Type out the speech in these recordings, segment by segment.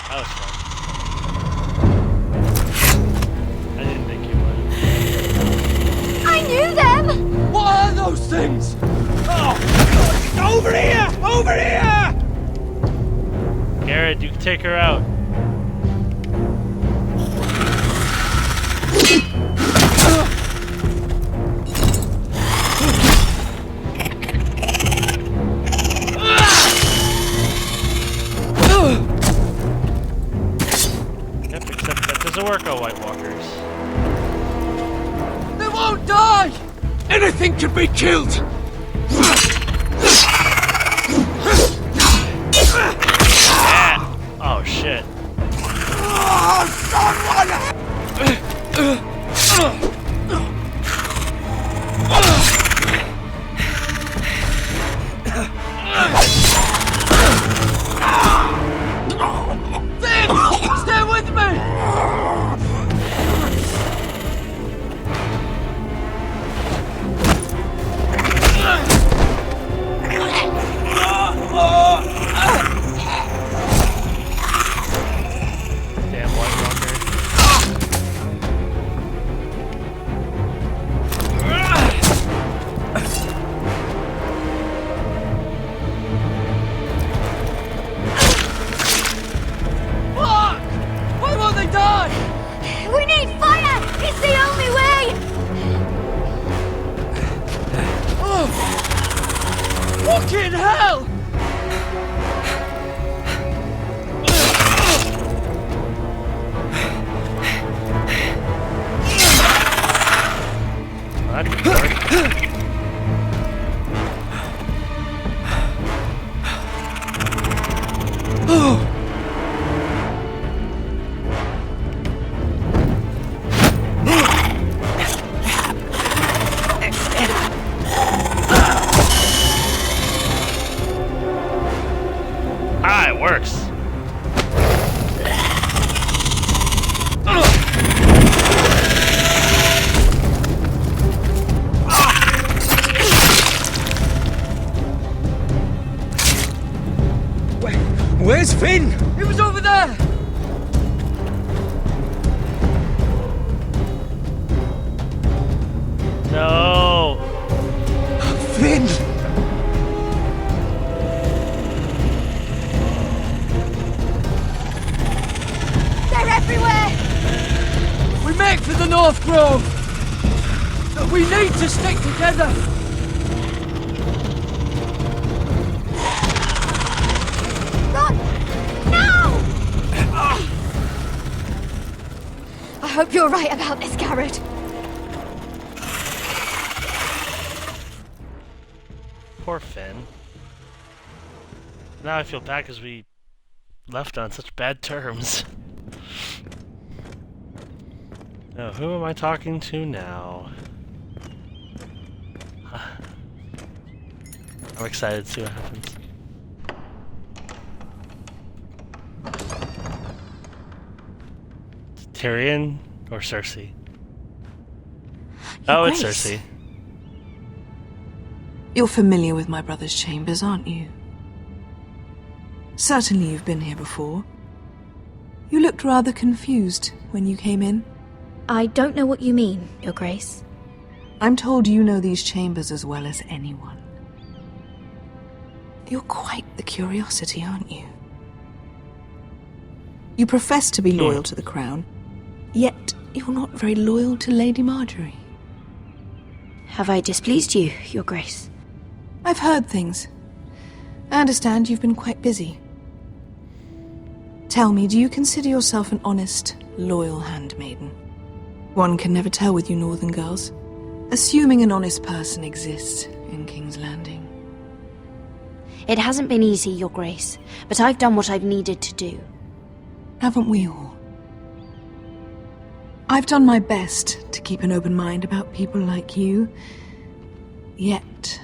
That was fun. I didn't think you would. I knew them! What are those things? Oh! Over here! Over here! Garrett, you can take her out. Yep, except that doesn't work on White Walkers. They won't die! Anything can be killed! Yeah. Oh shit. Oh, someone! Finn! Stay with me! Damn White Walker. Fuck! Why won't they die? We need fire! It's the only way! Fucking hell! Well, that didn't work. Ah, it works. Where's Finn? He was over there! No. Finn! They're everywhere! We make for the North Grove! But we need to stick together! Run! Now! I hope you're right about this, Garrett. Poor Finn. Now I feel bad because we left on such bad terms. Now, who am I talking to now? I'm excited to see what happens. Tyrion or Cersei? Oh, it's Grace. Cersei. You're familiar with my brother's chambers, aren't you? Certainly you've been here before. You looked rather confused when you came in. I don't know what you mean, Your Grace. I'm told you know these chambers as well as anyone. You're quite the curiosity, aren't you? You profess to be loyal to the crown, yet you're not very loyal to Lady Marjorie. Have I displeased you, Your Grace? I've heard things. I understand you've been quite busy. Tell me, do you consider yourself an honest, loyal handmaiden? One can never tell with you northern girls. Assuming an honest person exists in King's Landing. It hasn't been easy, Your Grace, but I've done what I've needed to do. Haven't we all? I've done my best to keep an open mind about people like you. Yet,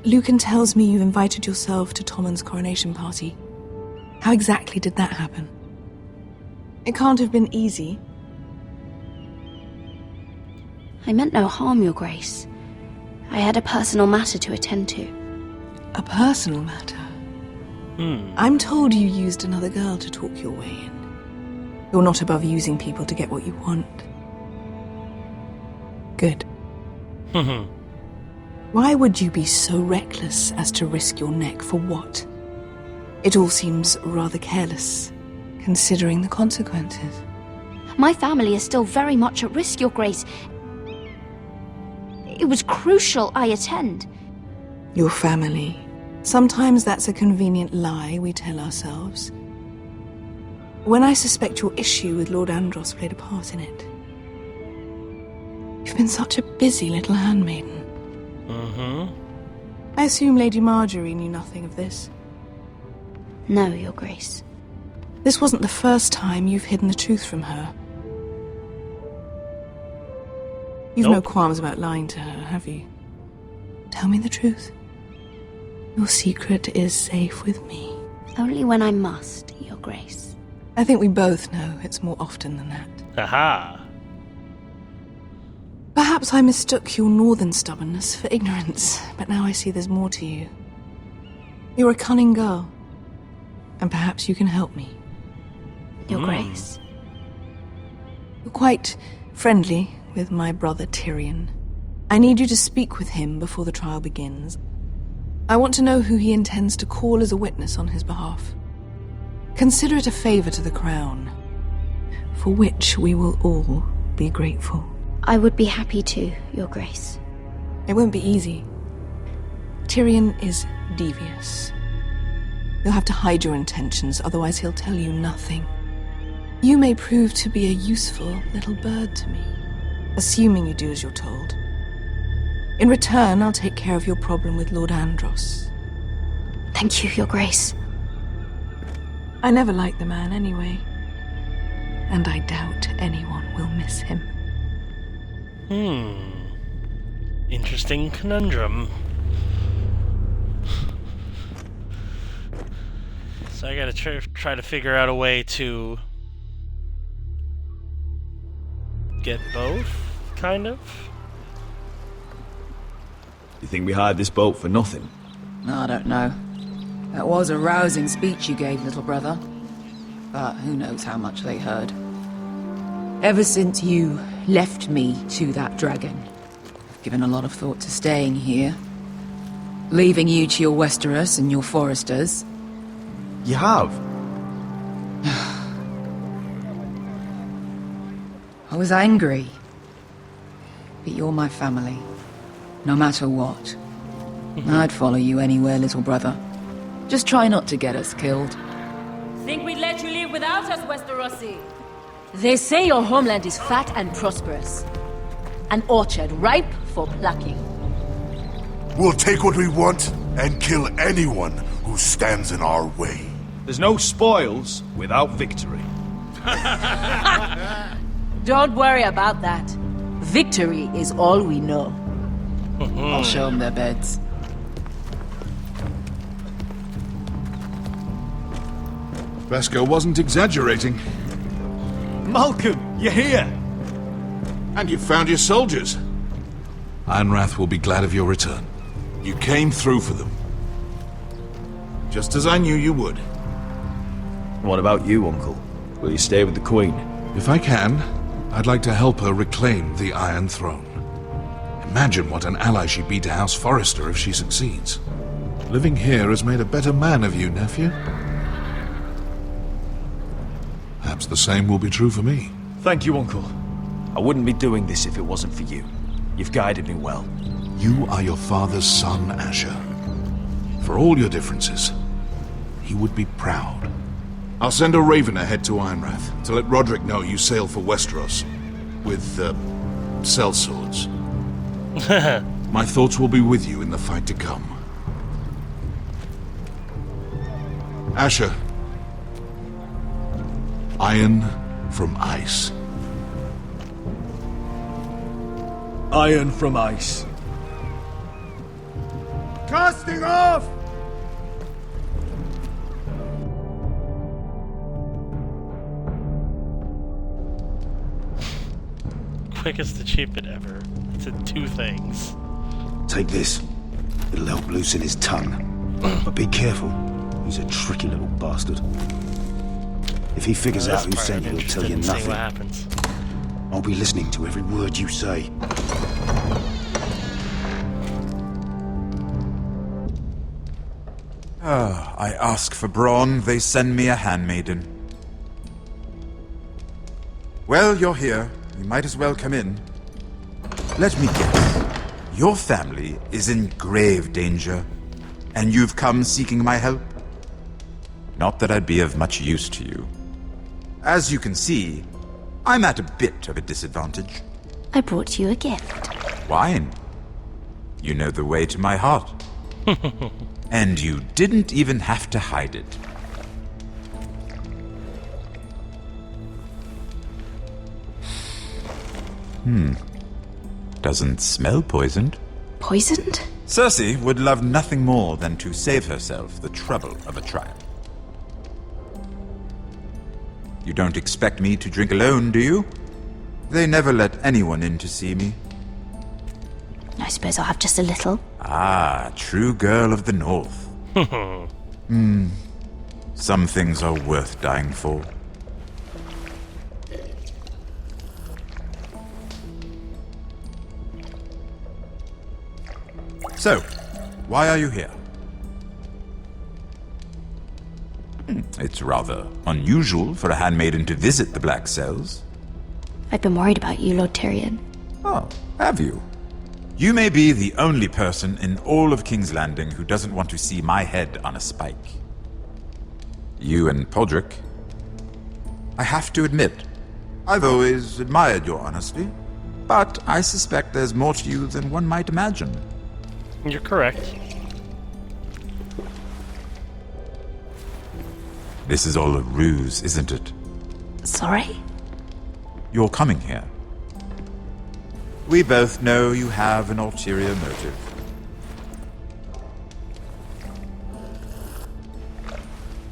Lucan tells me you've invited yourself to Tommen's coronation party. How exactly did that happen? It can't have been easy. I meant no harm, Your Grace. I had a personal matter to attend to. A personal matter? I'm told you used another girl to talk your way in. You're not above using people to get what you want. Good. Why would you be so reckless as to risk your neck for what? It all seems rather careless, considering the consequences. My family is still very much at risk, Your Grace. It was crucial I attend. Your family. Sometimes that's a convenient lie we tell ourselves. When I suspect your issue with Lord Andros played a part in it. You've been such a busy little handmaiden. I assume Lady Marjorie knew nothing of this. No, Your Grace. This wasn't the first time you've hidden the truth from her. You've no qualms about lying to her, have you? Tell me the truth. Your secret is safe with me. Only when I must, Your Grace. I think we both know it's more often than that. Aha! Perhaps I mistook your northern stubbornness for ignorance, but now I see there's more to you. You're a cunning girl, and perhaps you can help me. Your Grace. You're quite friendly with my brother Tyrion. I need you to speak with him before the trial begins. I want to know who he intends to call as a witness on his behalf. Consider it a favor to the crown, for which we will all be grateful. I would be happy to, Your Grace. It won't be easy. Tyrion is devious. You'll have to hide your intentions, otherwise he'll tell you nothing. You may prove to be a useful little bird to me, assuming you do as you're told. In return, I'll take care of your problem with Lord Andros. Thank you, Your Grace. I never liked the man anyway, and I doubt anyone will miss him. Interesting conundrum. So I gotta try to figure out a way to get both, kind of? You think we hired this boat for nothing? I don't know. That was a rousing speech you gave, little brother. But who knows how much they heard. Ever since you left me to that dragon, I've given a lot of thought to staying here. Leaving you to your Westeros and your foresters. You have? I was angry. But you're my family. No matter what. I'd follow you anywhere, little brother. Just try not to get us killed. Think we'd let you live without us, Westerosi? They say your homeland is fat and prosperous. An orchard ripe for plucking. We'll take what we want and kill anyone who stands in our way. There's no spoils without victory. Don't worry about that. Victory is all we know. I'll show them their beds. Vasco wasn't exaggerating. Malcolm, you're here! And you found your soldiers. Ironrath will be glad of your return. You came through for them. Just as I knew you would. What about you, Uncle? Will you stay with the Queen? If I can, I'd like to help her reclaim the Iron Throne. Imagine what an ally she'd be to House Forrester if she succeeds. Living here has made a better man of you, nephew. Perhaps the same will be true for me. Thank you, Uncle. I wouldn't be doing this if it wasn't for you. You've guided me well. You are your father's son, Asher. For all your differences, he would be proud. I'll send a raven ahead to Ironrath to let Roderick know you sail for Westeros. With, sellswords. My thoughts will be with you in the fight to come. Asher. Iron from ice. Iron from ice. Casting off! Quickest achievement ever. It's in 2 things. Take this. It'll help loosen his tongue. But be careful. He's a tricky little bastard. If he figures out who sent you, he'll tell you See what nothing. happens. I'll be listening to every word you say. I ask for brawn, they send me a handmaiden. Well, you're here. You might as well come in. Let me guess. Your family is in grave danger, and you've come seeking my help? Not that I'd be of much use to you. As you can see, I'm at a bit of a disadvantage. I brought you a gift. Wine. You know the way to my heart. And you didn't even have to hide it. Doesn't smell poisoned. Poisoned? Cersei would love nothing more than to save herself the trouble of a trial. You don't expect me to drink alone, do you? They never let anyone in to see me. I suppose I'll have just a little. Ah, true girl of the North. Some things are worth dying for. So, why are you here? It's rather unusual for a handmaiden to visit the Black Cells. I've been worried about you, Lord Tyrion. Oh, have you? You may be the only person in all of King's Landing who doesn't want to see my head on a spike. You and Podrick. I have to admit, I've always admired your honesty, but I suspect there's more to you than one might imagine. You're correct. This is all a ruse, isn't it? Sorry? You're coming here. We both know you have an ulterior motive.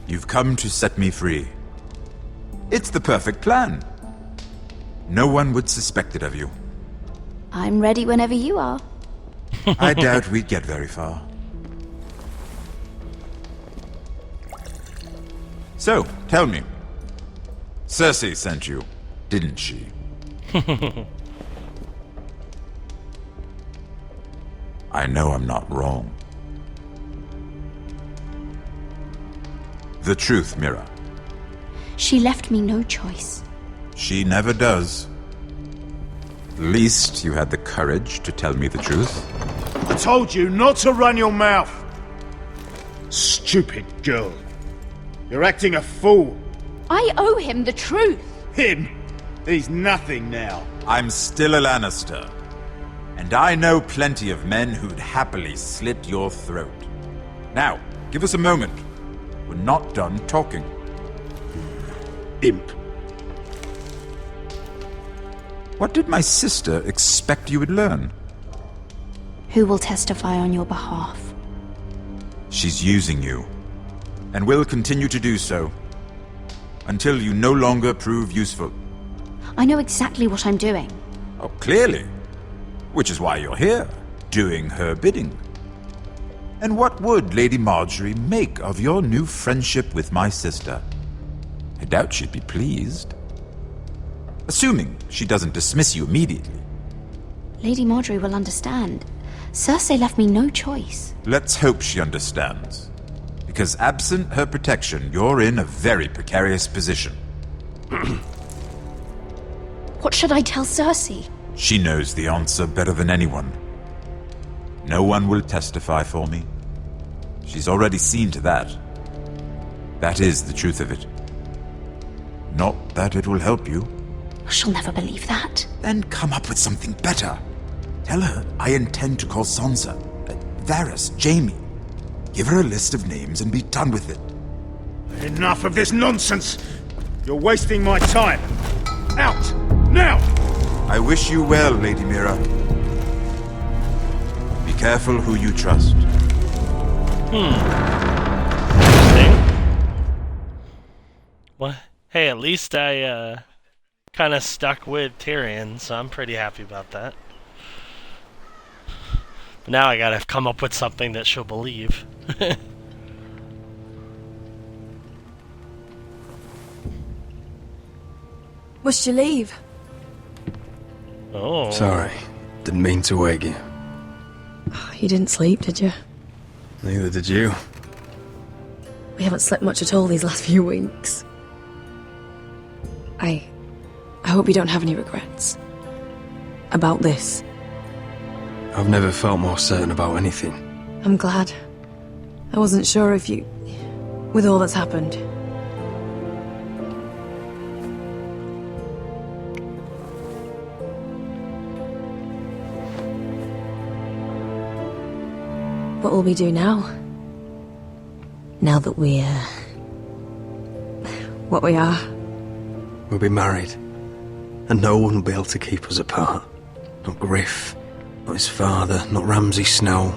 You've come to set me free. It's the perfect plan. No one would suspect it of you. I'm ready whenever you are. I doubt we'd get very far. So, tell me. Cersei sent you, didn't she? I know I'm not wrong. The truth, Mira. She left me no choice. She never does. At least you had the courage to tell me the truth. I told you not to run your mouth! Stupid girl. You're acting a fool. I owe him the truth. Him? He's nothing now. I'm still a Lannister. And I know plenty of men who'd happily slit your throat. Now, give us a moment. We're not done talking. Imp. What did my sister expect you would learn? Who will testify on your behalf? She's using you. And will continue to do so. Until you no longer prove useful. I know exactly what I'm doing. Oh, clearly. Which is why you're here, doing her bidding. And what would Lady Marjorie make of your new friendship with my sister? I doubt she'd be pleased. Assuming she doesn't dismiss you immediately. Lady Marjorie will understand. Cersei left me no choice. Let's hope she understands. Because absent her protection, you're in a very precarious position. What should I tell Cersei? She knows the answer better than anyone. No one will testify for me. She's already seen to that. That is the truth of it. Not that it will help you. She'll never believe that. Then come up with something better. Tell her I intend to call Sansa, Varys, Jaime. Give her a list of names and be done with it. Enough of this nonsense! You're wasting my time! Out! Now! I wish you well, Lady Mira. Be careful who you trust. Interesting. Well, hey, at least I, kind of stuck with Tyrion, so I'm pretty happy about that. But now I gotta come up with something that she'll believe. Must you leave? Oh. Sorry. Didn't mean to wake you. You didn't sleep, did you? Neither did you. We haven't slept much at all these last few weeks. I hope you don't have any regrets. About this. I've never felt more certain about anything. I'm glad. I wasn't sure if you... with all that's happened. What will we do now? Now that we're... what we are? We'll be married. And no one will be able to keep us apart. Not Griff, not his father, not Ramsay Snow.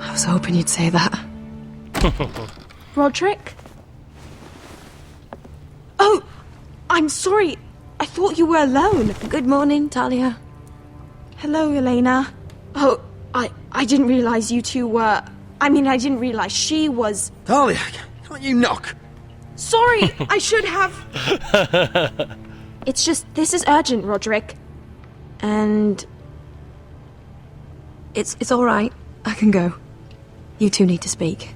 I was hoping you'd say that. Roderick? Oh, I'm sorry. I thought you were alone. Good morning, Talia. Hello, Elena. Oh, I didn't realize you two were... I mean, I didn't realize she was... Talia, can't you knock? Sorry, I should have... It's just, this is urgent, Roderick. And... It's all right. I can go. You two need to speak.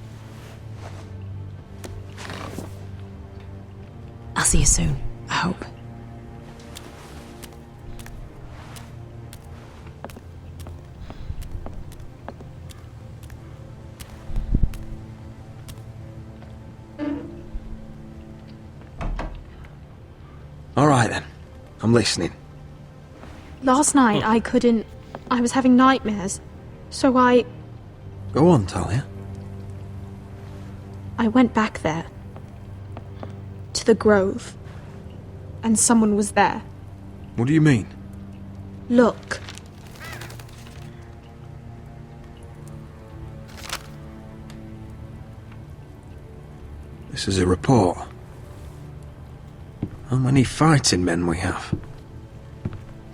I'll see you soon, I hope. All right then. I'm listening. Last night, I couldn't... I was having nightmares. So I Go on, Talia. went back there. To the grove. And someone was there. What do you mean? Look. This is a report. How many fighting men we have?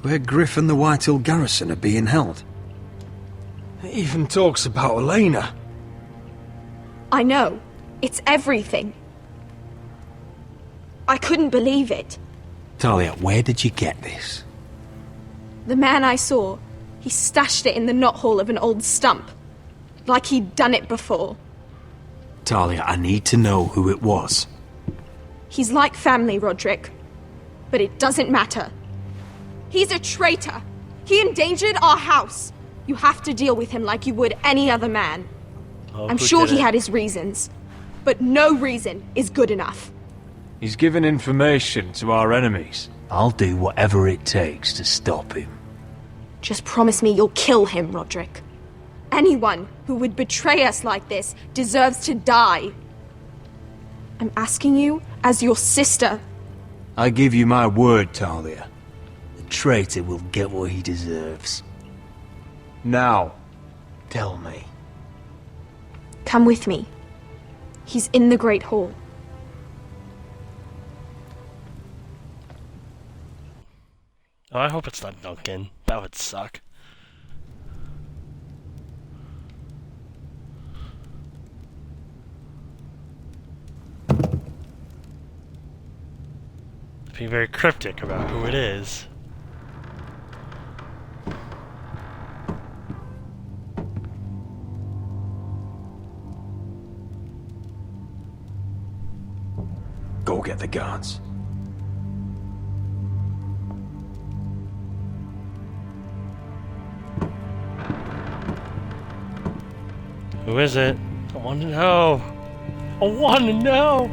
Where Griff and the Whitehill garrison are being held. It even talks about Elena. I know. It's everything. I couldn't believe it. Talia, where did you get this? The man I saw, he stashed it in the knothole of an old stump. Like he'd done it before. Talia, I need to know who it was. He's like family, Roderick. But it doesn't matter. He's a traitor. He endangered our house. You have to deal with him like you would any other man. Oh, I'm sure he had his reasons. But no reason is good enough. He's given information to our enemies. I'll do whatever it takes to stop him. Just promise me you'll kill him, Roderick. Anyone who would betray us like this deserves to die. I'm asking you as your sister. I give you my word, Talia. The traitor will get what he deserves. Now, tell me. Come with me. He's in the Great Hall. Oh, I hope it's not Duncan. That would suck. Being very cryptic about who it is. Go get the guards. Who is it? I want to know. I want to know.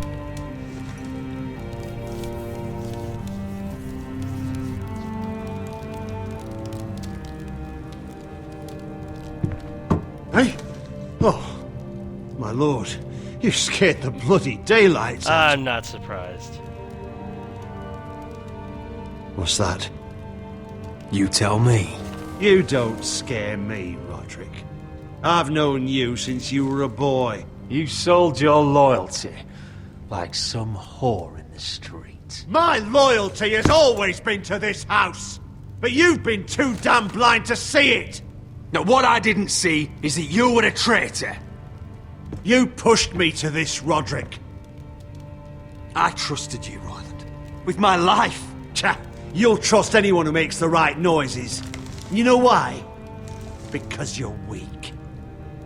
Hey? Oh, my lord. You scared the bloody daylights out. I'm not surprised. What's that? You tell me. You don't scare me, Roderick. I've known you since you were a boy. You sold your loyalty like some whore in the street. My loyalty has always been to this house. But you've been too damn blind to see it. Now, what I didn't see is that you were a traitor. You pushed me to this, Roderick. I trusted you, Royland. with my life. Cha, you'll trust anyone who makes the right noises. You know why? Because you're weak.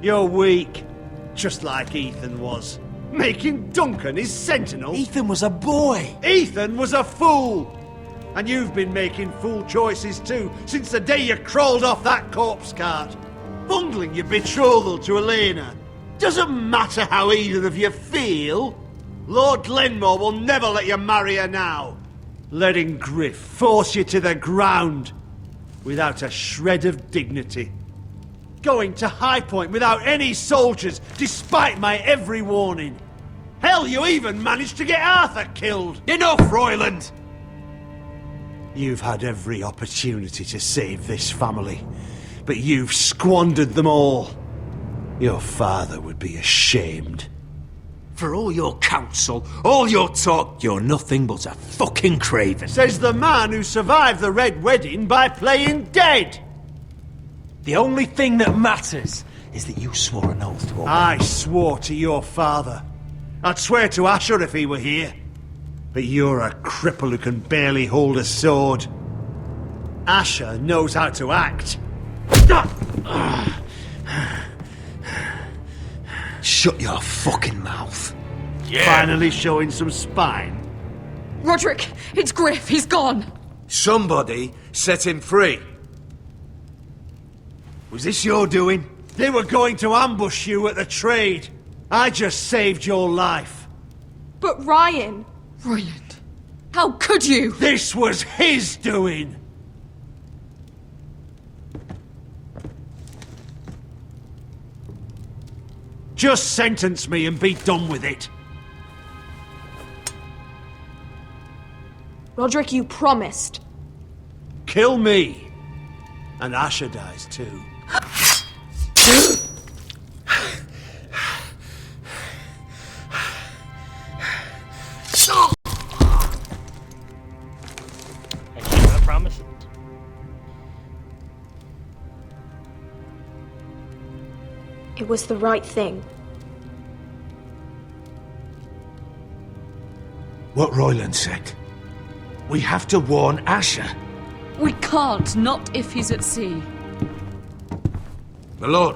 You're weak. Just like Ethan was. Making Duncan his sentinel. Ethan was a boy. Ethan was a fool. And you've been making fool choices too, since the day you crawled off that corpse cart. Bungling your betrothal to Elena. Doesn't matter how either of you feel. Lord Glenmore will never let you marry her now. Letting Griff force you to the ground without a shred of dignity. Going to High Point without any soldiers, despite my every warning. Hell, you even managed to get Arthur killed. Enough, Royland! You've had every opportunity to save this family, but you've squandered them all. Your father would be ashamed. For all your counsel, all your talk, you're nothing but a fucking craven. Says the man who survived the Red Wedding by playing dead. The only thing that matters is that you swore an oath to obey. I swore to your father. I'd swear to Asher if he were here. But you're a cripple who can barely hold a sword. Asher knows how to act. Shut your fucking mouth. Yeah. Finally showing some spine. Roderick, it's Griff. He's gone. Somebody set him free. Was this your doing? They were going to ambush you at the trade. I just saved your life. But Ryan... Royland, how could you? This was his doing. Just sentence me and be done with it. Roderick, you promised. Kill me. And Asher dies too. I keep my promises. It was the right thing. What Royland said. We have to warn Asher. We can't, not if he's at sea. My lord,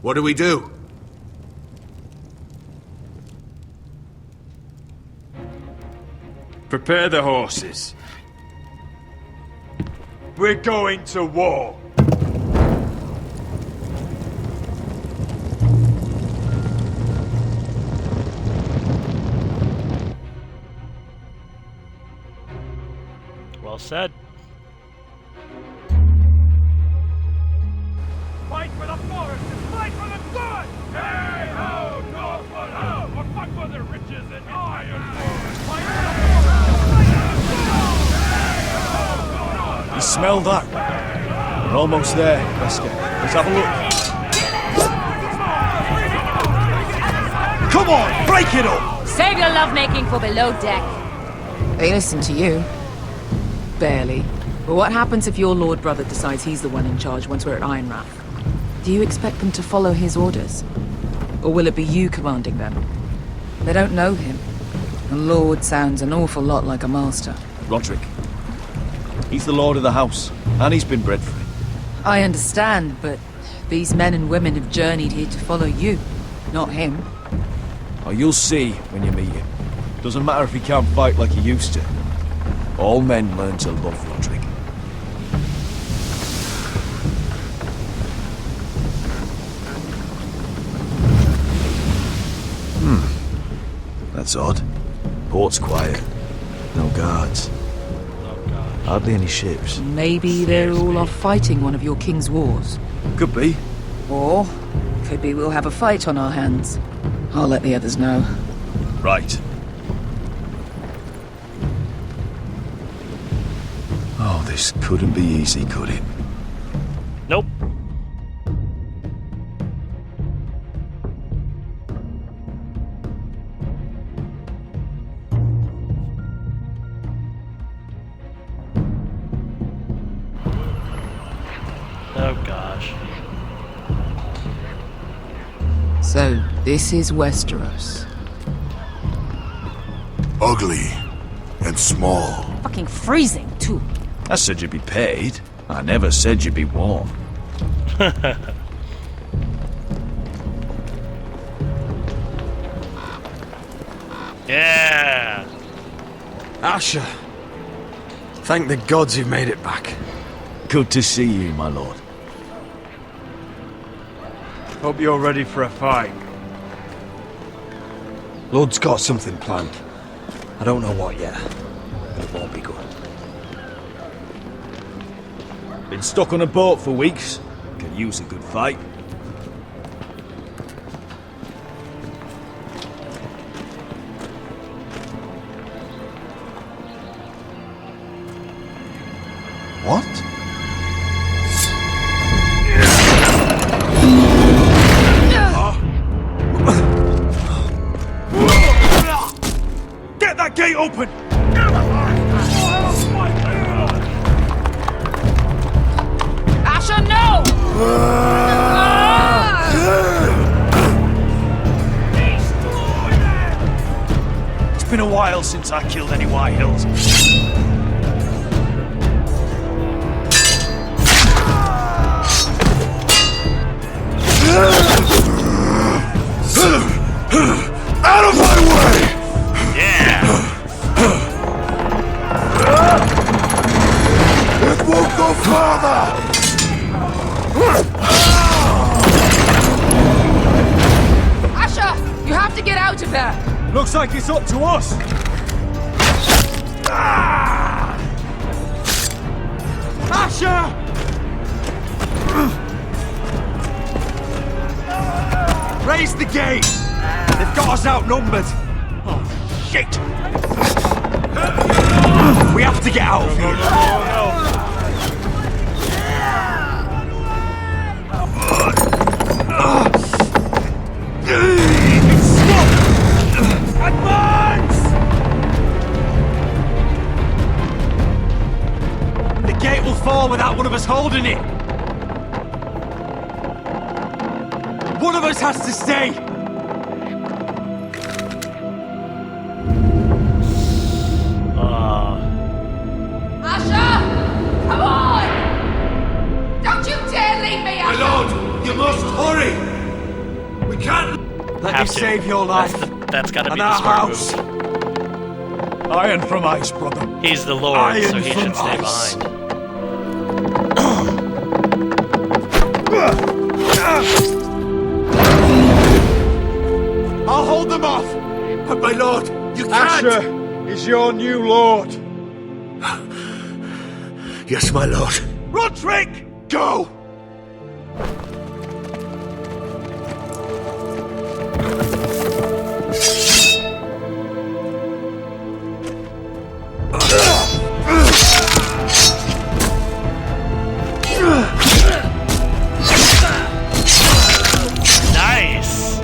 what do we do? Prepare the horses. We're going to war. Well said. Fight for the forest and fight for the good! Hey ho, Northwood ho! Or fight for the riches and iron ore! Fight for the forest and fight for the good! Hey ho, You smell that? We're almost there, Wesker. Let's have a look. Come on, break it up! Save your lovemaking for below deck. They listen to you. Barely. But what happens if your lord brother decides he's the one in charge once we're at Ironrath? Do you expect them to follow his orders? Or will it be you commanding them? They don't know him. A lord sounds an awful lot like a master. Roderick. He's the lord of the house, and he's been bred for it. I understand, but these men and women have journeyed here to follow you, not him. Oh, you'll see when you meet him. Doesn't matter if he can't fight like he used to. All men learn to love Roderick. That's odd. Port's quiet. No guards. Hardly any ships. Maybe they're all off fighting one of your king's wars. Could be. Or could be we'll have a fight on our hands. I'll let the others know. Right. Oh, this couldn't be easy, could it? Nope. Oh gosh. So, this is Westeros. Ugly. And small. Fucking freezing, too. I said you'd be paid. I never said you'd be warm. Yeah! Asher! Thank the gods you've made it back. Good to see you, my lord. Hope you're ready for a fight. Lord's got something planned. I don't know what yet, but it won't be good. Been stuck on a boat for weeks. Could use a good fight. What? Get that gate open! Asher, no! It's been a while since I killed any White Hills. Out of my way! Yeah! It won't go farther! Asher, you have to get out of there. Looks like it's up to us. Asher! Raise the gate! They've got us outnumbered! Oh, shit! We have to get out of here! Stop! Advance! The gate will fall without one of us holding it! One of us has to stay! Asher! Come on! Don't you dare leave me, My Asher! lord, you must hurry! We can't... Let me save your life. That's gotta be and the our smart house. move. Iron from ice, brother. He's the Lord, Iron so he from should stay ice. behind. I'll hold them off! But my lord, you can't! Asher is your new lord! Yes, my lord. Roderick! Go! Nice!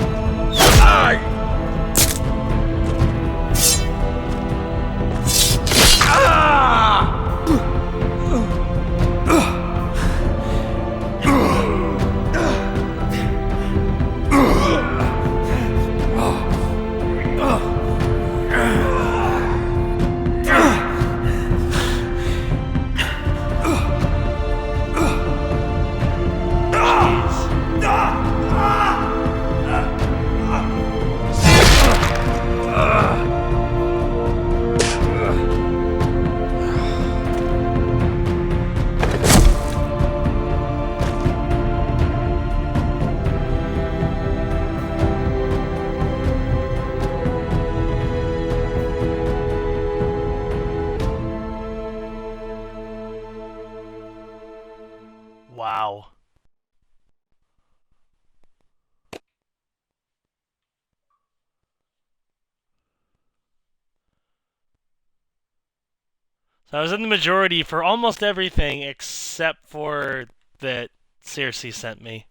Wow. So I was in the majority for almost everything except for that Cersei sent me.